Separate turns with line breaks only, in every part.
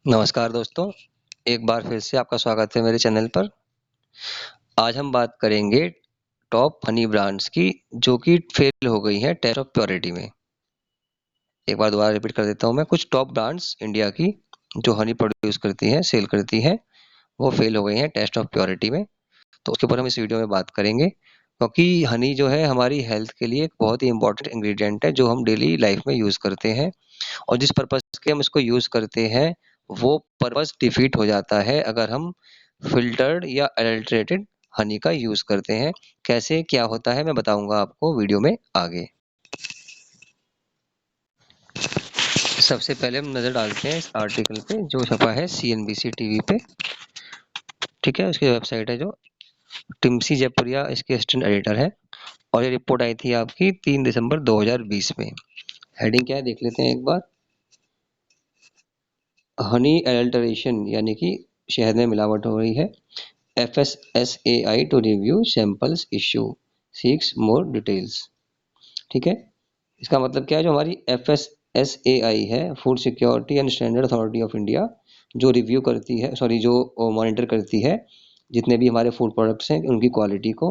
नमस्कार दोस्तों, एक बार फिर से आपका स्वागत है मेरे चैनल पर। आज हम बात करेंगे टॉप हनी ब्रांड्स की जो कि फेल हो गई हैं टेस्ट ऑफ प्योरिटी में। एक बार दोबारा रिपीट कर देता हूँ मैं, कुछ टॉप ब्रांड्स इंडिया की जो हनी प्रोड्यूस करती हैं, सेल करती हैं, वो फेल हो गई हैं टेस्ट ऑफ प्योरिटी में। तो उसके ऊपर हम इस वीडियो में बात करेंगे क्योंकि हनी जो है हमारी हेल्थ के लिए एक बहुत ही इंपॉर्टेंट इंग्रेडिएंट है जो हम डेली लाइफ में यूज़ करते हैं और जिस पर्पज़ के हम इसको यूज़ करते हैं, वो पर्पज़ डिफीट हो जाता है अगर हम फ़िल्टर्ड या अडल्टरेटेड हनी का यूज़ करते हैं। कैसे क्या होता है मैं बताऊँगा आपको वीडियो में आगे। सबसे पहले हम नज़र डालते हैं इस आर्टिकल पे जो छपा है सीएनबीसी टीवी पे। ठीक है, उसकी वेबसाइट है जो टिम्सी जयपुरिया इसके असिस्टेंट एडिटर है और ये रिपोर्ट आई थी आपकी 3 दिसंबर 2020 में। हेडिंग क्या है देख लेते हैं एक बार। हनी एडल्टरेशन यानी कि शहद में मिलावट हो रही है। FSSAI to review samples issue seeks more details। ठीक है, इसका मतलब क्या है, जो हमारी FSSAI है, food security and standard authority of India, जो रिव्यू करती है, जो मॉनिटर करती है जितने भी हमारे फूड प्रोडक्ट्स हैं उनकी क्वालिटी को,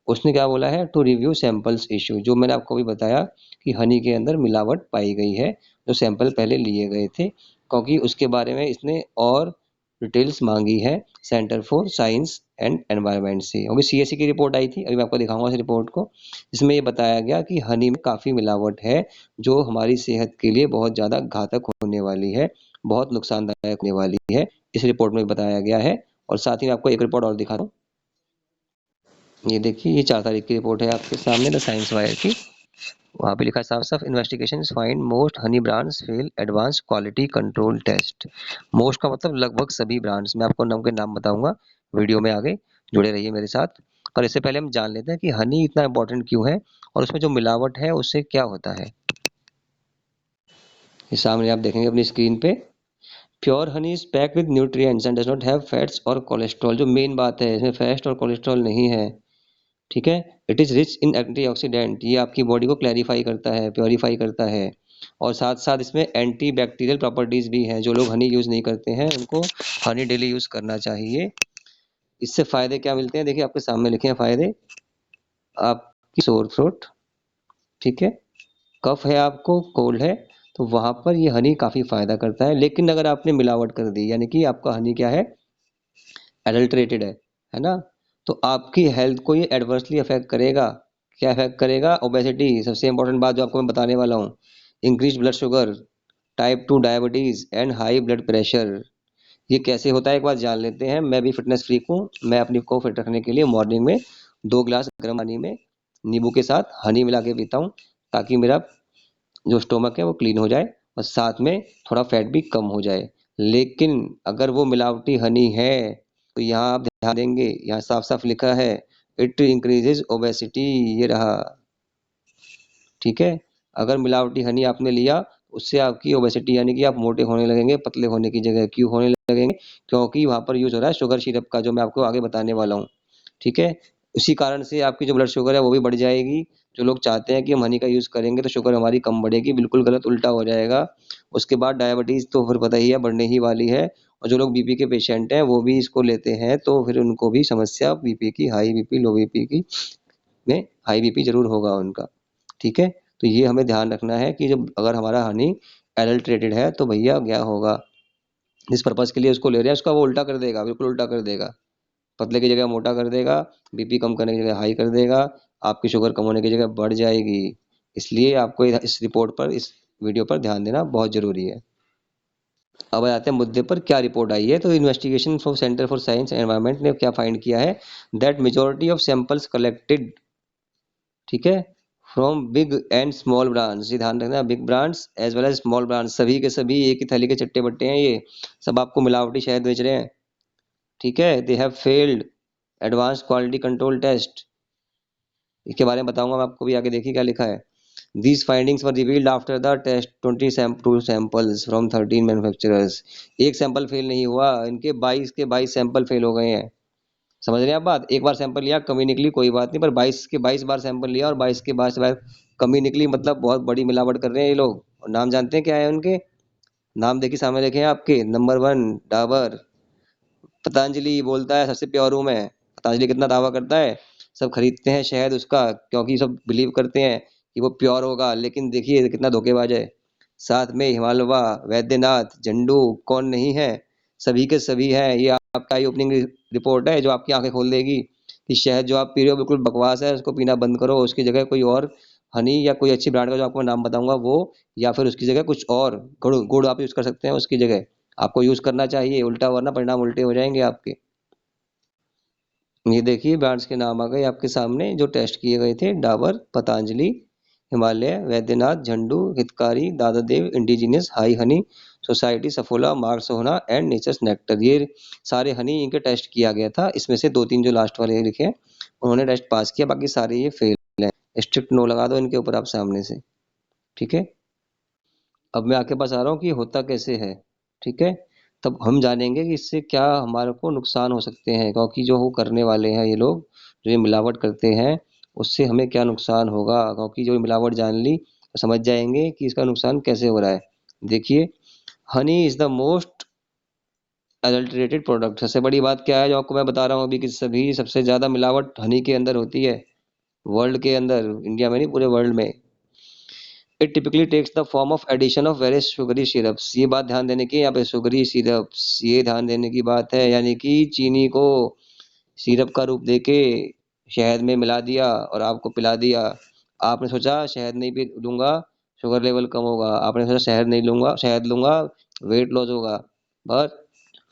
उसने क्या बोला है, टू रिव्यू सैंपल्स इशू। जो मैंने आपको भी बताया कि हनी के अंदर मिलावट पाई गई है, जो सैंपल पहले लिए गए थे, क्योंकि उसके बारे में इसने और डिटेल्स मांगी है centre for Science and environment से। क्योंकि CSE की रिपोर्ट आई थी, अभी मैं आपको दिखाऊंगा इस रिपोर्ट को। इसमें ये बताया गया कि हनी में काफ़ी मिलावट है जो हमारी सेहत के लिए बहुत ज़्यादा घातक होने वाली है, बहुत नुकसानदायक होने वाली है, इस रिपोर्ट में बताया गया है। और साथ ही मैं आपको एक रिपोर्ट और दिखा दूँ। ये देखिए, ये 4 तारीख की रिपोर्ट है आपके सामने, द साइंस वायर की। वहाँ पे लिखा है साफ साफ, investigation find most honey brands fail advance quality control test. Most का मतलब लगभग सभी ब्रांड्स। मैं आपको नाम के नाम बताऊंगा वीडियो में आगे, जुड़े रहिए मेरे साथ। पर इससे पहले हम जान लेते हैं कि हनी इतना इंपॉर्टेंट क्यों है और उसमें जो मिलावट है उससे क्या होता है। ये सामने आप देखेंगे अपनी स्क्रीन पे, pure honey is packed with nutrients and does not have fats और कोलेस्ट्रॉल। जो मेन बात है, इसमें फैट और कोलेस्ट्रॉल नहीं है। ठीक है, it is rich in antioxidant, ये आपकी बॉडी को क्लैरिफाई करता है, प्योरीफाई करता है। और साथ साथ इसमें एंटी बैक्टीरियल प्रॉपर्टीज भी हैं। जो लोग हनी यूज़ नहीं करते हैं उनको हनी डेली यूज़ करना चाहिए। इससे फ़ायदे क्या मिलते हैं, देखिए आपके सामने लिखे हैं फ़ायदे। आपकी सोर थ्रोट, ठीक है, कफ है आपको, कोल्ड है, तो वहाँ पर ये हनी काफ़ी फ़ायदा करता है। लेकिन अगर आपने मिलावट कर दी, यानी कि आपका हनी क्या है, एडल्टरेटेड है ना, तो आपकी हेल्थ को ये एडवर्सली अफेक्ट करेगा। क्या अफेक्ट करेगा, ओबेसिटी, सबसे इंपॉर्टेंट बात जो आपको मैं बताने वाला हूँ, increase blood sugar, type 2 diabetes and high blood pressure. ये कैसे होता है एक बार जान लेते हैं। मैं भी फिटनेस फ्रीक हूँ, मैं अपने को फिट रखने के लिए मॉर्निंग में 2 गिलास गर्म पानी में नींबू के साथ हनी मिला के पीता हूँ, ताकि मेरा जो स्टोमक है वो क्लीन हो जाए और साथ में थोड़ा फैट भी कम हो जाए। लेकिन अगर वो मिलावटी हनी है तो यहाँ आप ध्यान देंगे, यहाँ साफ साफ लिखा है इट इंक्रीजेज ओबेसिटी, ये रहा। ठीक है, अगर मिलावटी हनी आपने लिया, उससे आपकी ओबेसिटी यानी कि आप मोटे होने लगेंगे, पतले होने की जगह क्यों होने लगेंगे, क्योंकि वहाँ पर यूज हो रहा है शुगर सिरप का, जो मैं आपको आगे बताने वाला हूँ। ठीक है, उसी कारण से आपकी जो ब्लड शुगर है वो भी बढ़ जाएगी। जो लोग चाहते हैं कि हम हनी का यूज़ करेंगे तो शुगर हमारी कम बढ़ेगी, बिल्कुल गलत, उल्टा हो जाएगा। उसके बाद डायबिटीज़ तो फिर पता ही है बढ़ने ही वाली है। और जो लोग बीपी के पेशेंट हैं वो भी इसको लेते हैं तो फिर उनको भी समस्या बीपी की, हाई बीपी, लो बीपी की, में हाई बीपी जरूर होगा उनका। ठीक है, तो ये हमें ध्यान रखना है कि जब अगर हमारा हनी एडल्ट्रेटेड है तो भैया क्या होगा, जिस पर्पज़ के लिए उसको ले रहे हैं उसका वो उल्टा कर देगा, बिल्कुल उल्टा कर देगा। पतले की जगह मोटा कर देगा, बीपी कम करने की जगह हाई कर देगा, आपकी शुगर कम होने की जगह बढ़ जाएगी। इसलिए आपको इस रिपोर्ट पर, इस वीडियो पर ध्यान देना बहुत ज़रूरी है। अब आते हैं मुद्दे पर, क्या रिपोर्ट आई है। तो investigation from Centre for Science and Environment ने क्या फाइंड किया है, that majority of samples collected, ठीक है, from big and small brands, ये ध्यान रखना, big brands as well as small brands, सभी के सभी एक ही थैली के चट्टे बट्टे हैं, ये सब आपको मिलावटी शहद बेच रहे हैं। ठीक है, they have failed advance quality control test, इसके बारे में बताऊंगा मैं आपको भी आगे। देखिए क्या लिखा है, these findings were revealed after the test 22 samples from 13 manufacturers. एक सैंपल फेल नहीं हुआ, इनके 22 के 22 सैंपल फेल हो गए हैं। समझ रहे हैं आप बात, एक बार सैंपल लिया कमी निकली कोई बात नहीं, पर 22 के 22 बार सैंपल लिया और 22 के 22 बार कमी निकली, मतलब बहुत बड़ी मिलावट कर रहे हैं ये लोग। और नाम जानते हैं क्या है उनके, नाम देखिए सामने लिखे हैं आपके, नंबर 1 डाबर। पतंजलि बोलता है सबसे प्योर हूं मैं। पतंजलि कितना दावा करता है, सब खरीदते हैं शहद उसका क्योंकि सब बिलीव करते हैं कि वो प्योर होगा, लेकिन देखिए कितना धोखेबाज है। साथ में हिमालवा, वैद्यनाथ, झंडू, कौन नहीं है, सभी के सभी हैं। ये आपका आई ओपनिंग रिपोर्ट है जो आपकी आंखें खोल देगी कि शहद जो आप पी रहे हो बिल्कुल बकवास है, उसको पीना बंद करो, उसकी जगह कोई और हनी या कोई अच्छी ब्रांड का जो आपको नाम बताऊंगा वो, या फिर उसकी जगह कुछ और गुड़ गुड़ आप यूज कर सकते हैं उसकी जगह। आपको यूज करना चाहिए उल्टा, वरना परिणाम उल्टे हो जाएंगे आपके। ये देखिए ब्रांड्स के नाम आ गए आपके सामने जो टेस्ट किए गए थे, Dabur, Patanjali, Himalaya, Vaidyanath, Zandu, Hitkari, Dada Dev, indigenous, high honey, society, Saffola, Mark Sohna and nature's nectar. ये सारे हनी इनके टेस्ट किया गया था। इसमें से दो तीन जो लास्ट वाले लिखे हैं उन्होंने टेस्ट पास किया, बाकी सारे ये फेल हैं। स्ट्रिक्ट नो लगा दो इनके ऊपर आप सामने से। ठीक है, अब मैं आपके पास आ रहा हूँ कि ये होता कैसे है। ठीक है, तब हम जानेंगे कि इससे क्या हमारे को नुकसान हो सकते हैं, क्योंकि जो वो करने वाले हैं ये लोग, जो ये मिलावट करते हैं, उससे हमें क्या नुकसान होगा, क्योंकि जो मिलावट जान ली तो समझ जाएंगे कि इसका नुकसान कैसे हो रहा है। देखिए, honey is the most adulterated product. सबसे बड़ी बात क्या है जो आपको मैं बता रहा हूँ अभी, कि सभी सबसे ज्यादा मिलावट हनी के अंदर होती है वर्ल्ड के अंदर, इंडिया में नहीं पूरे वर्ल्ड में। It typically takes the form of addition of various sugary syrups. ये बात ध्यान देने की, यहाँ पे शुगरी सिरप्स, ये ध्यान देने की बात है, यानी कि चीनी को सिरप का रूप देके शहद में मिला दिया और आपको पिला दिया। आपने सोचा शहद नहीं पी लूंगा शुगर लेवल कम होगा, आपने सोचा शहद नहीं लूंगा, शहद लूंगा वेट लॉस होगा, बस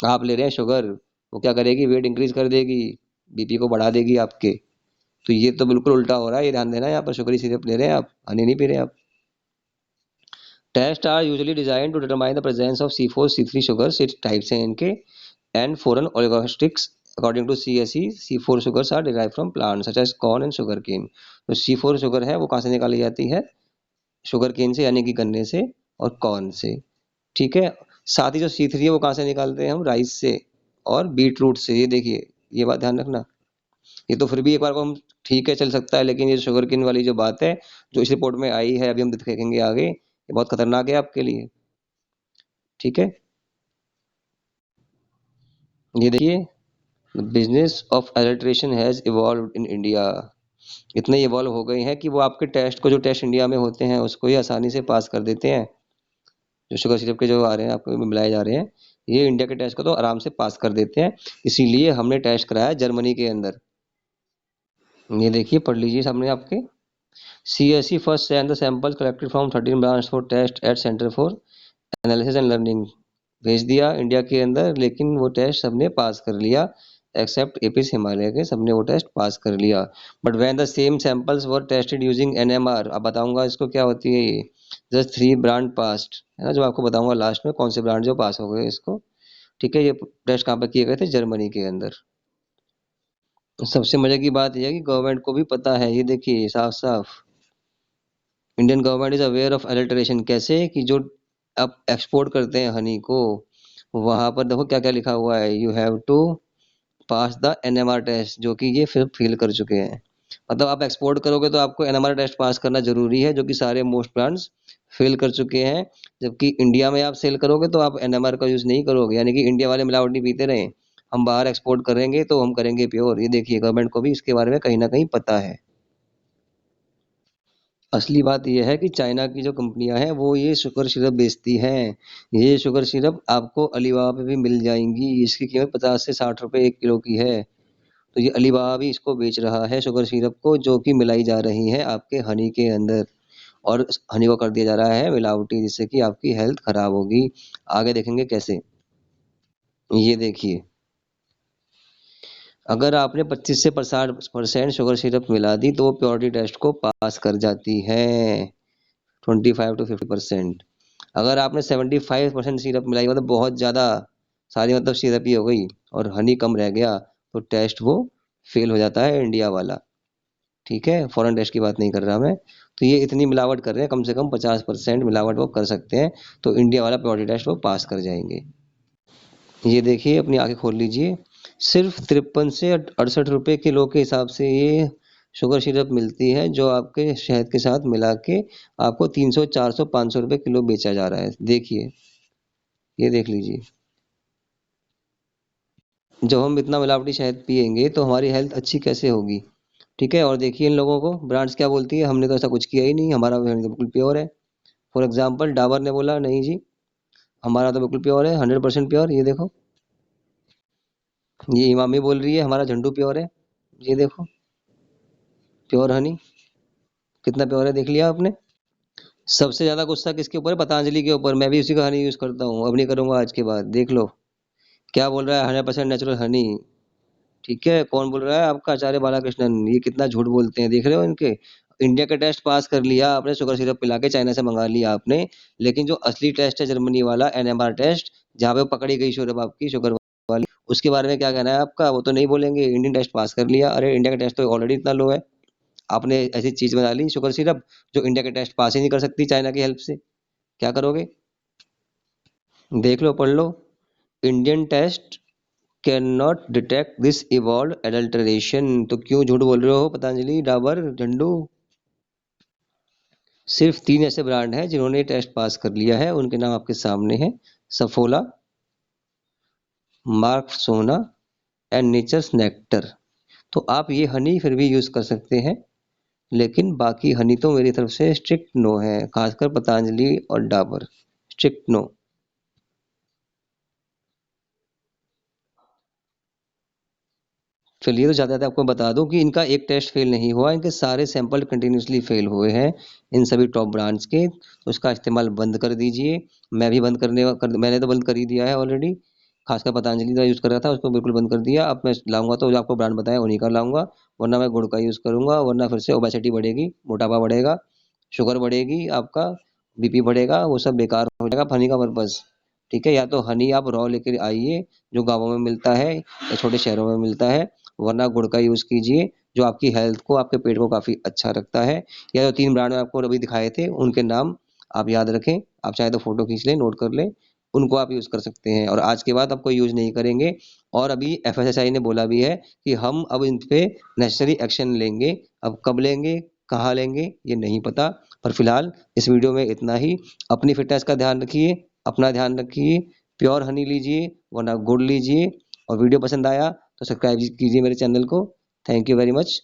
आप ले रहे हैं शुगर। वो क्या करेगी, वेट इंक्रीज कर देगी, बीपी को बढ़ा देगी आपके। तो ये तो बिल्कुल उल्टा हो रहा है, ये ध्यान देना। यहाँ पर शुगरी सिरप ले रहे हैं आप, हनी नहीं पी रहे आप। Tests are usually designed to determine the presence of C4, C3 sugars, its types हैं इनके, and foreign oligosaccharide. According to CSE, C4 sugars are derived from plants such as corn and sugarcane. तो C4 sugar है वो कहाँ से निकाली जाती है, शुगर केन से, यानी कि गन्ने से और कॉर्न से। ठीक है, साथ ही जो C3 है वो कहाँ से निकालते हैं हम, राइस से और बीट रूट से। ये देखिए, ये बात ध्यान रखना। ये तो फिर भी एक बार को हम ठीक है चल सकता है, लेकिन ये शुगर केन वाली जो बात है जो इस रिपोर्ट में आई है, अभी हम देखेंगे आगे, ये बहुत खतरनाक है आपके लिए। ठीक है, ये देखिए, business of adulteration has evolve in India. इतने इवॉल्व हो गए हैं कि वो आपके टेस्ट को, जो टेस्ट इंडिया में होते हैं उसको ही आसानी से पास कर देते हैं। जो शुगर सिरप के जो आ रहे हैं आपको मिलाए जा रहे हैं, ये इंडिया के टेस्ट को तो आराम से पास कर देते हैं। इसीलिए हमने टेस्ट कराया जर्मनी के अंदर। ये देखिए, पढ़ लीजिए सामने आपके। CSE first sent the samples collected from 13 branches for test at Center for Analysis and Learning। भेज दिया इंडिया के अंदर, लेकिन वो टेस्ट सबने पास कर लिया एक्सेप्ट एपीस हिमालय के, सबने वो टेस्ट पास कर लिया। But when the same samples were tested using NMR, अब बताऊंगा इसको क्या होती है ये, जस्ट 3 ब्रांड पास्ड है ना, जो आपको बताऊंगा लास्ट में कौन से ब्रांड जो पास हो गए इसको। ठीक है, ये टेस्ट कहाँ पर किए गए थे, जर्मनी के अंदर। सबसे मजे की बात यह है कि गवर्नमेंट को भी पता है, ये देखिए साफ साफ, Indian government is aware of adulteration. कैसे कि जो आप एक्सपोर्ट करते हैं हनी को, वहां पर देखो क्या क्या लिखा हुआ है, you have to pass the NMR test, जो कि ये फिर फेल कर चुके हैं। मतलब आप एक्सपोर्ट करोगे तो आपको NMR टेस्ट पास करना जरूरी है, जो कि सारे मोस्ट ब्रांड्स फेल कर चुके हैं। जबकि इंडिया में आप सेल करोगे तो आप NMR का यूज नहीं करोगे, यानी कि इंडिया वाले मिलावट नहीं पीते रहे। हम बाहर एक्सपोर्ट करेंगे तो हम करेंगे प्योर। ये देखिए, गवर्नमेंट को भी इसके बारे में कहीं ना कहीं पता है। असली बात यह है कि चाइना की जो कंपनियां हैं वो ये शुगर सिरप बेचती हैं। ये शुगर सिरप आपको अलीबाबा पे भी मिल जाएंगी, इसकी कीमत 50 से 60 रुपए 1 किलो की है। तो ये अलीबाबा भी इसको बेच रहा है शुगर सिरप को, जो कि मिलाई जा रही है आपके हनी के अंदर, और हनी को कर दिया जा रहा है मिलावटी, जिससे कि आपकी हेल्थ खराब होगी। आगे देखेंगे कैसे। ये देखिए, अगर आपने 25 से 50% शुगर सिरप मिला दी तो वो प्योरिटी टेस्ट को पास कर जाती है, 25 to 50%। अगर आपने 75% सिरप मिलाई, मतलब बहुत ज्यादा सारी, मतलब सिरप ही हो गई और हनी कम रह गया, तो टेस्ट वो फेल हो जाता है इंडिया वाला। ठीक है, फॉरेन टेस्ट की बात नहीं कर रहा मैं। तो ये इतनी मिलावट कर रहे हैं, कम से कम 50% मिलावट वो कर सकते हैं, तो इंडिया वाला प्योरिटी टेस्ट वो पास कर जाएंगे। ये देखिए, अपनी आंखें खोल लीजिए, सिर्फ 53 से 68 रुपए किलो के हिसाब से ये शुगर सिरप मिलती है, जो आपके शहद के साथ मिला के आपको 300, 400, 500 रुपए किलो बेचा जा रहा है। देखिए, ये देख लीजिए, जब हम इतना मिलावटी शहद पिएंगे तो हमारी हेल्थ अच्छी कैसे होगी। ठीक है, और देखिए इन लोगों को ब्रांड्स क्या बोलती है, हमने तो ऐसा कुछ किया ही नहीं, हमारा शहद तो बिल्कुल प्योर है। फॉर एग्जाम्पल डाबर ने बोला नहीं जी, हमारा तो बिल्कुल प्योर है, 100% प्योर। ये देखो, ये इमामी बोल रही है हमारा झंडू प्योर है। ये देखो, प्योर हनी कितना प्योर है, देख लिया आपने। सबसे ज्यादा गुस्सा किसके ऊपर है, पतंजलि के ऊपर। मैं भी उसी का हनी यूज करता हूँ, अब नहीं करूंगा आज के बाद। देख लो क्या बोल रहा है, 100% नेचुरल हनी। ठीक है, कौन बोल रहा है, आपका आचार्य बालाकृष्णन। ये कितना झूठ बोलते हैं, देख रहे हो इनके। इंडिया का टेस्ट पास कर लिया आपने, शुगर सिरप पिला के चाइना से मंगा लिया आपने, लेकिन जो असली टेस्ट है जर्मनी वाला एनएमआर टेस्ट, जहाँ पे पकड़ी गई शुगर आपकी शुगर वाली, उसके बारे में क्या कहना है आपका, वो तो नहीं बोलेंगे। इंडियन टेस्ट पास कर लिया, अरे इंडिया का टेस्ट तो ऑलरेडी इतना लो है, आपने ऐसी चीज बना ली शुगर सिरप जो इंडिया के टेस्ट पास ही नहीं कर सकती चाइना की हेल्प से। क्या करोगे, देख लो, पढ़ लो। Indian test can not detect this evolve adulteration. तो क्यों झूठ बोल रहे हो पतंजलि, डाबर, झंडू। सिर्फ 3 ऐसे ब्रांड हैं जिन्होंने टेस्ट पास कर लिया है, उनके नाम आपके सामने हैं। सफोला, मार्क सोना एंड नेचर्स नेक्टर। तो आप ये हनी फिर भी यूज कर सकते हैं, लेकिन बाकी हनी तो मेरी तरफ से स्ट्रिक्ट नो है, खासकर पतंजलि और डाबर, स्ट्रिक्ट नो। चलिए, तो ज़्यादा आपको बता दूं कि इनका एक टेस्ट फेल नहीं हुआ, इनके सारे सैंपल कंटिन्यूसली फेल हुए हैं, इन सभी टॉप ब्रांड्स के। तो इसका इस्तेमाल बंद कर दीजिए। मैं भी मैंने तो बंद कर ही दिया है ऑलरेडी। खासकर पतंजलि का यूज़ कर रहा था, उसको बिल्कुल बंद कर दिया। अब मैं लाऊंगा तो जो आपको ब्रांड बताया उन्हीं का लाऊंगा, वरना मैं गुड़ का यूज़ करूंगा, वरना फिर से ओबेसिटी बढ़ेगी, मोटापा बढ़ेगा, शुगर बढ़ेगी आपका, बीपी बढ़ेगा, वो सब बेकार हो जाएगा हनी का पर्पज़। ठीक है, या तो हनी आप रॉ लेकर आइए जो गाँवों में मिलता है या छोटे शहरों में मिलता है, वरना गुड़ का यूज़ कीजिए जो आपकी हेल्थ को, आपके पेट को काफ़ी अच्छा रखता है। या जो 3 ब्रांड मैं आपको अभी दिखाए थे उनके नाम आप याद रखें, आप चाहे तो फ़ोटो खींच लें, नोट कर लें, उनको आप यूज़ कर सकते हैं और आज के बाद आप कोई यूज़ नहीं करेंगे। और अभी एफएसएसआई ने बोला भी है कि हम अब इन पे नेसेसरी एक्शन लेंगे। अब कब लेंगे, कहाँ लेंगे, ये नहीं पता, पर फिलहाल इस वीडियो में इतना ही। अपनी फिटनेस का ध्यान रखिए, अपना ध्यान रखिए, प्योर हनी लीजिए वरना गुड़ लीजिए। और वीडियो पसंद आया तो सब्सक्राइब कीजिए मेरे चैनल को। Thank you very much.